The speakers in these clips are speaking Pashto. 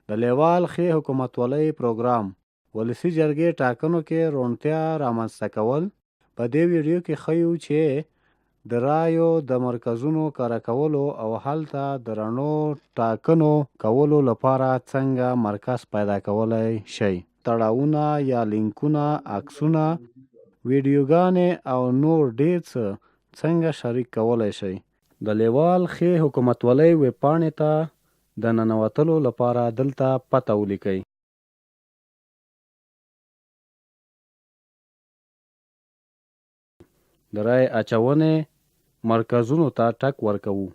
د لیوال ښې حکومتولۍ پروګرام ولسي جرګې ټاکنو کې روڼتیا رامنځته کول. په دې ویډیو کې ښیو چې د رایو د مرکزونو کره کولو او هلته د رڼو ټاکنو کولو لپاره څنګه مرکز پیدا کولی شئ. تړاوونه یا لینکونه، عکسونه، ویډیوګانې او نور ډېر څه څنګه شریک کولی شئ. د لیوال ښې حکومتولۍ ویب پاڼې ته د ننوتلو لپاره دلته پته ولیکئ. د رای اچونې مرکزونو ته ټک ورکوو.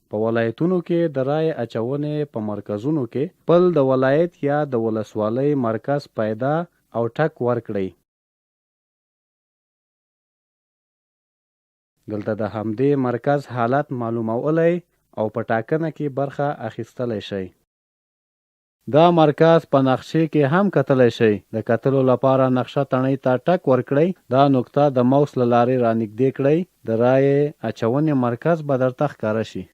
په ولایتونو کې د رای اچونې په مرکزونو کې خپل د ولایت یا د ولسوالۍ مرکز پیدا او ټک ورکړئ. دلته د همدې مرکز حالت معلومولی او په ټاکنه کې برخه اخیستلی شئ. دا مرکز په نقشې کې هم کتلی شئ. د کتلو لپاره نقشه تڼۍ ته ټک ورکړئ. دا نقطه د ماوس له لارې رانږدې کړئ. د رای اچونې مرکز به درته ښکاره شي.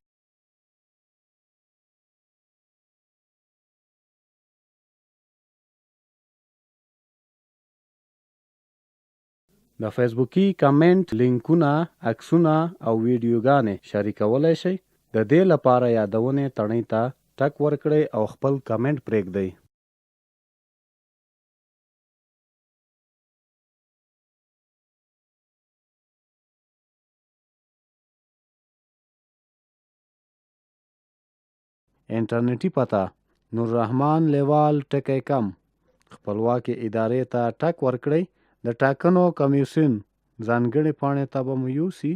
د فیسبوکي کمنټ لینکونه، عکسونه او ویډیوګانې شریکولی شئ. د دې لپاره یادونې تڼۍ ته ټک ورکړئ او خپل کمنټ پرېږدئ. انټرنیټي پته: نوررحمن لیوال ټکی کم. خپلواکې ادارې ته ټک ورکړئ. د ټاکنو کمیسیون ځانګړې پاڼې ته به مو یوسي.